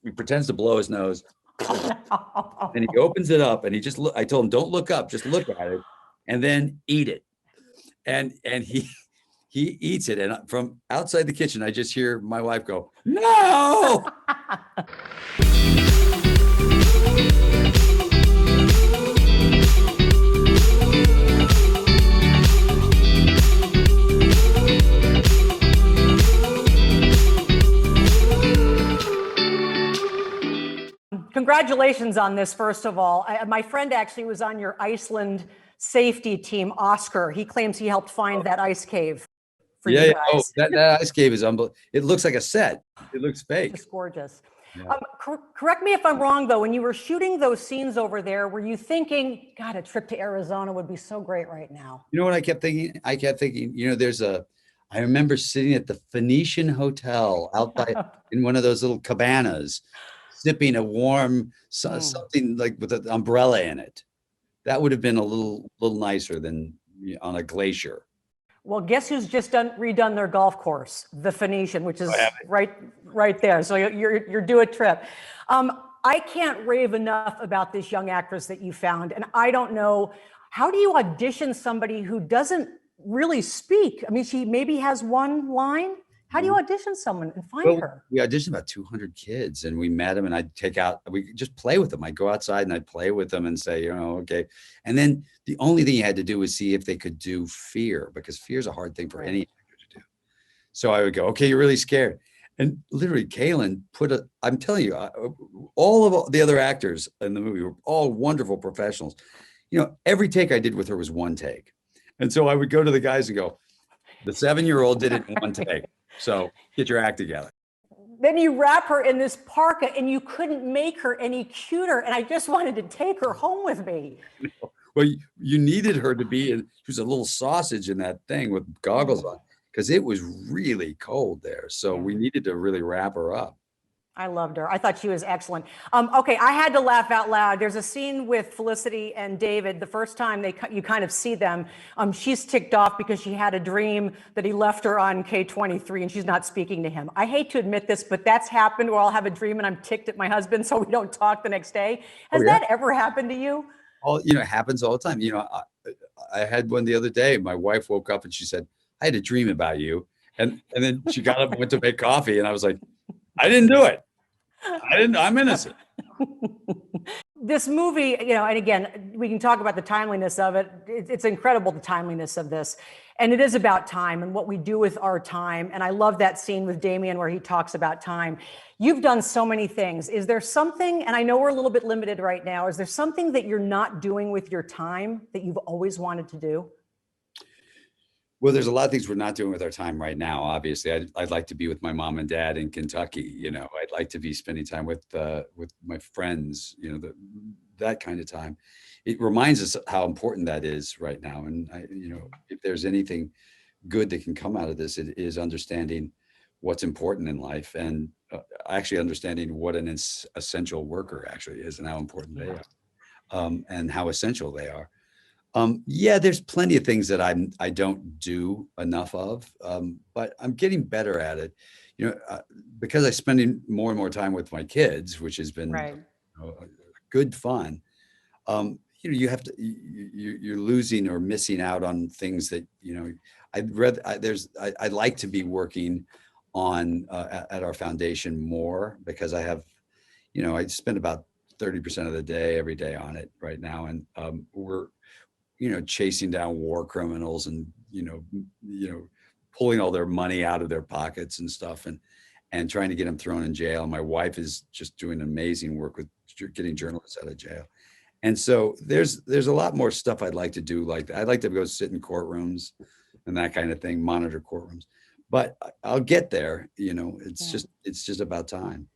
he pretends to blow his nose, and he opens it up, and he just I told him, don't look up, just look at it, and then eat it. And he eats it, and from outside the kitchen, I just hear my wife go, "No!" Congratulations on this, first of all. My friend actually was on your Iceland safety team, Oscar. He claims he helped find that ice cave for you guys. Oh, that ice cave is unbelievable. It looks like a set. It looks fake. It's gorgeous. Yeah. Correct me if I'm wrong, though. When you were shooting those scenes over there, were you thinking, God, a trip to Arizona would be so great right now? You know what I kept thinking? I remember sitting at the Phoenician Hotel outside in one of those little cabanas, sipping a warm something like with an umbrella in it. That would have been a little nicer than on a glacier. Well, guess who's just redone their golf course, the Phoenician, which is right there. So you're due a trip. I can't rave enough about this young actress that you found, and I don't know, how do you audition somebody who doesn't really speak? I mean, she maybe has one line. How do you audition someone and find her? We auditioned about 200 kids, and we met them, and we just play with them. I'd go outside and I'd play with them and say, okay. And then the only thing you had to do was see if they could do fear, because fear is a hard thing for any actor to do. So I would go, okay, you're really scared. And literally Caoilinn I'm telling you, all of the other actors in the movie were all wonderful professionals. Every take I did with her was one take. And so I would go to the guys and go, the 7-year-old did it in one take. So get your act together. Then you wrap her in this parka, and you couldn't make her any cuter. And I just wanted to take her home with me. Well, you needed her to be, she was a little sausage in that thing with goggles on, because it was really cold there. So we needed to really wrap her up. I loved her. I thought she was excellent. Okay, I had to laugh out loud. There's a scene with Felicity and David. The first time you kind of see them, she's ticked off because she had a dream that he left her on K23 and she's not speaking to him. I hate to admit this, but that's happened where I'll have a dream and I'm ticked at my husband so we don't talk the next day. Has that ever happened to you? It happens all the time. I had one the other day. My wife woke up and she said, I had a dream about you. And then she got up and went to make coffee. And I was like, I didn't do it. I'm innocent. This movie, and again, we can talk about the timeliness of it. It's incredible, the timeliness of this. And it is about time and what we do with our time. And I love that scene with Damien where he talks about time. You've done so many things. Is there something, and I know we're a little bit limited right now, is there something that you're not doing with your time that you've always wanted to do? Well, there's a lot of things we're not doing with our time right now. Obviously, I'd like to be with my mom and dad in Kentucky. I'd like to be spending time with my friends. That kind of time. It reminds us how important that is right now. And if there's anything good that can come out of this, it is understanding what's important in life, and actually understanding what an essential worker actually is, and how important they are, and how essential they are. There's plenty of things that I don't do enough of, but I'm getting better at it, because I'm spending more and more time with my kids, which has been good fun. You have to, you're losing or missing out on things that, I'd like to be working on at our foundation more, because I have, I spend about 30% of the day every day on it right now. And we're, chasing down war criminals and, pulling all their money out of their pockets and stuff, and trying to get them thrown in jail. My wife is just doing amazing work with getting journalists out of jail. And so there's a lot more stuff I'd like to do. Like I'd like to go sit in courtrooms and that kind of thing, monitor courtrooms, but I'll get there. It's just about time.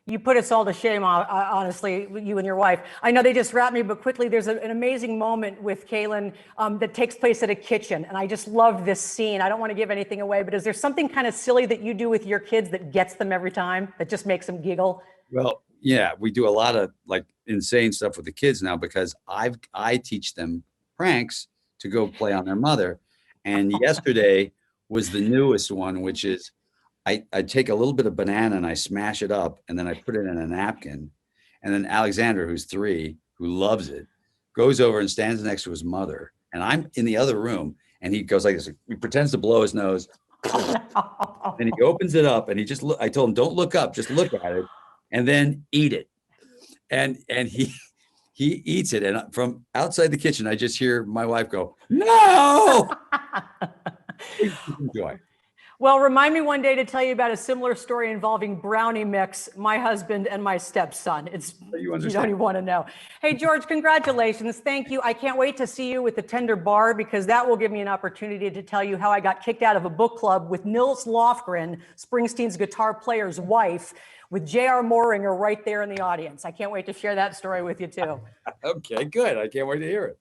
You put us all to shame, honestly, you and your wife. I know they just wrapped me, but quickly, there's an amazing moment with Caoilinn that takes place at a kitchen. And I just love this scene. I don't want to give anything away, but is there something kind of silly that you do with your kids that gets them every time, that just makes them giggle? Well, yeah, we do a lot of like insane stuff with the kids now, because I teach them pranks to go play on their mother. And yesterday was the newest one, which is I take a little bit of banana and I smash it up and then I put it in a napkin. And then Alexander, who's 3, who loves it, goes over and stands next to his mother. And I'm in the other room and he goes like this. He pretends to blow his nose. And he opens it up and he just I told him, don't look up, just look at it and then eat it. And he eats it. And from outside the kitchen, I just hear my wife go, no. Enjoy. Well, remind me one day to tell you about a similar story involving brownie mix, my husband and my stepson. You don't even want to know. Hey, George, congratulations. Thank you. I can't wait to see you with the Tender Bar, because that will give me an opportunity to tell you how I got kicked out of a book club with Nils Lofgren, Springsteen's guitar player's wife, with J.R. Moehringer right there in the audience. I can't wait to share that story with you too. Okay, good. I can't wait to hear it.